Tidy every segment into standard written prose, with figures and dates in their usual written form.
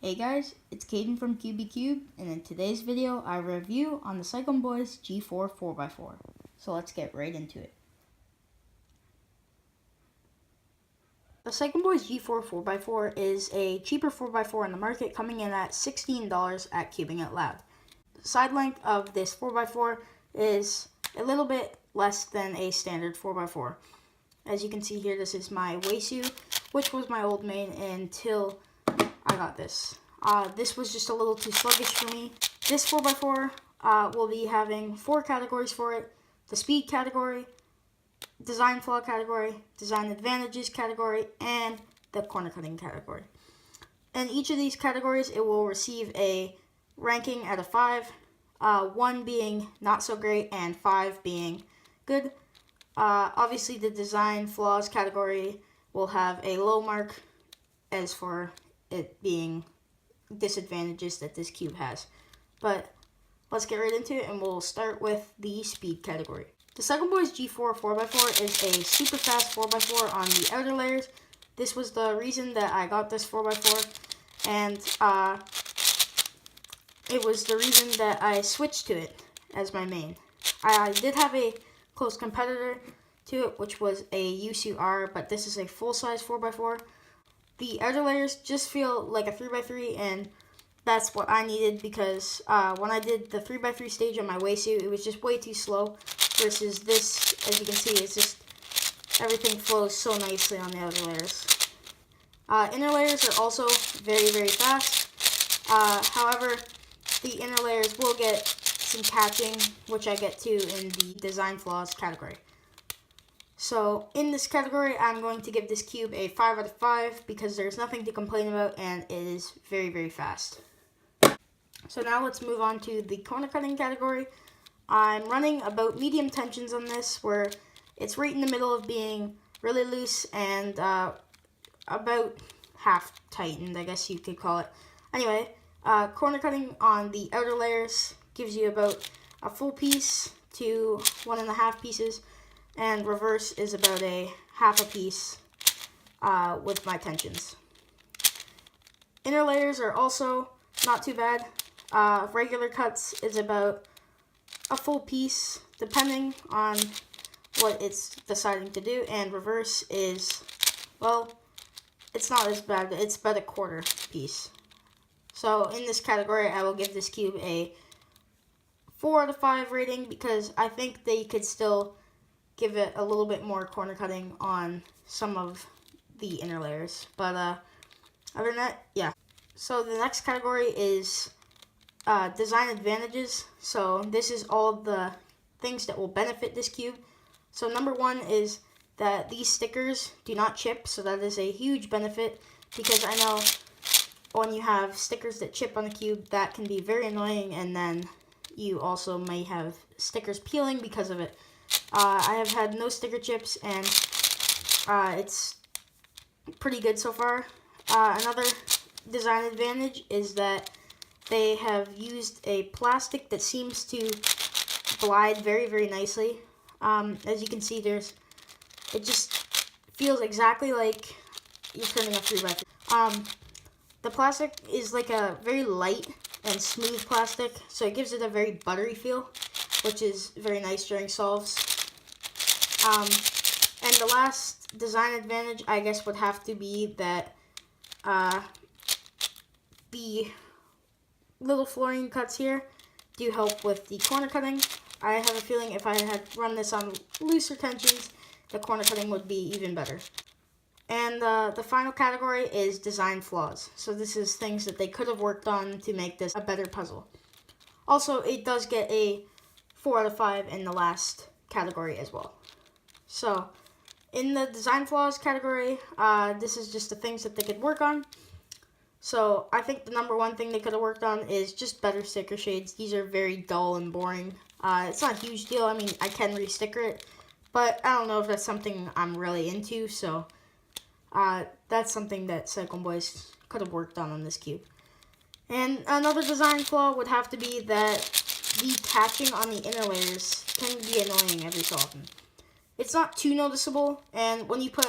Hey guys, it's Caden from CUBE.BE.CUBED, and in today's video I review on the Cyclone Boys G4 4x4. So let's get right into it. The Cyclone Boys G4 4x4 is a cheaper 4x4 in the market, coming in at $16 at CubingOutLoud. The side length of this 4x4 is a little bit less than a standard 4x4. As you can see here, this is my Weisu, which was my old main until I got this. This was just a little too sluggish for me. This 4x4 will be having 4 categories for it. The speed category, design flaw category, design advantages category, and the corner cutting category. In each of these categories, it will receive a ranking out of 5, 1 being not so great and 5 being good. Obviously, the design flaws category will have a low mark as for it being disadvantages that this cube has. But let's get right into it, and we'll start with the speed category. The Cyclone Boys G4 4x4 is a super fast 4x4 on the outer layers. This was the reason that I got this 4x4, and it was the reason that I switched to it as my main. I did have a close competitor to it, which was a Yusu R, but this is a full-size 4x4. The outer layers just feel like a 3x3, and that's what I needed because when I did the 3x3 stage on my Weisu, it was just way too slow, versus this, as you can see, it's just everything flows so nicely on the outer layers. Inner layers are also very, very fast. However, the inner layers will get some catching, which I get to in the design flaws category. So in this category, I'm going to give this cube a 5 out of 5 because there's nothing to complain about and it is very, very fast. So now let's move on to the corner cutting category. I'm running about medium tensions on this, where it's right in the middle of being really loose and about half tightened, I guess you could call it. Anyway, corner cutting on the outer layers gives you about a full piece to 1.5 pieces. And reverse is about a half a piece with my tensions. Inner layers are also not too bad. Regular cuts is about a full piece, depending on what it's deciding to do. And reverse is, well, it's not as bad. It's about a quarter piece. So in this category, I will give this cube a 4 out of 5 rating because I think they could still give it a little bit more corner cutting on some of the inner layers. But other than that, yeah. So the next category is design advantages. So this is all the things that will benefit this cube. So number 1 is that these stickers do not chip. So that is a huge benefit because I know when you have stickers that chip on the cube, that can be very annoying, and then you also may have stickers peeling because of it. I have had no sticker chips, and it's pretty good so far. Another design advantage is that they have used a plastic that seems to glide very, very nicely. As you can see, it just feels exactly like you're turning a 3x3. The plastic is like a very light and smooth plastic, so it gives it a very buttery feel, which is very nice during solves. And the last design advantage, I guess, would have to be that the little flooring cuts here do help with the corner cutting. I have a feeling if I had run this on looser tensions, the corner cutting would be even better. And the final category is design flaws. So this is things that they could have worked on to make this a better puzzle. Also, it does get a 4 out of 5 in the last category as well. So, in the design flaws category, this is just the things that they could work on. So, I think the number 1 thing they could have worked on is just better sticker shades. These are very dull and boring. It's not a huge deal. I mean, I can re-sticker it, but I don't know if that's something I'm really into, so that's something that Cyclone Boys could have worked on this cube. And another design flaw would have to be that the catching on the inner layers can be annoying every so often. It's not too noticeable, and when you put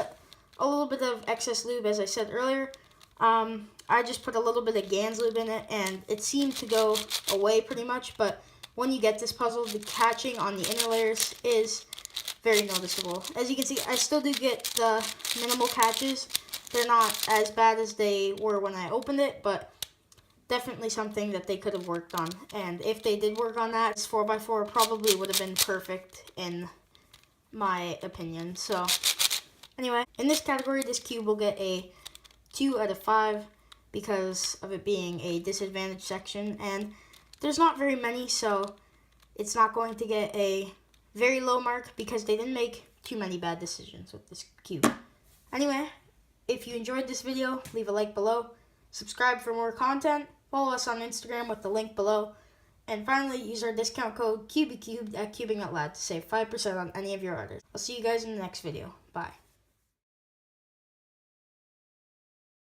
a little bit of excess lube, as I said earlier, I just put a little bit of Gans lube in it, and it seemed to go away pretty much, but when you get this puzzle, the catching on the inner layers is very noticeable. As you can see, I still do get the minimal catches. They're not as bad as they were when I opened it, but definitely something that they could have worked on. And if they did work on that, this 4x4 probably would have been perfect in my opinion. So anyway, in this category, this cube will get a 2 out of 5 because of it being a disadvantaged section, and there's not very many, so it's not going to get a very low mark because they didn't make too many bad decisions with this cube. Anyway, if you enjoyed this video, leave a like below, subscribe for more content, follow us on Instagram with the link below, and finally use our discount code CUBE.BE.CUBED at CubingOutLoud to save 5% on any of your orders. I'll see you guys in the next video. Bye.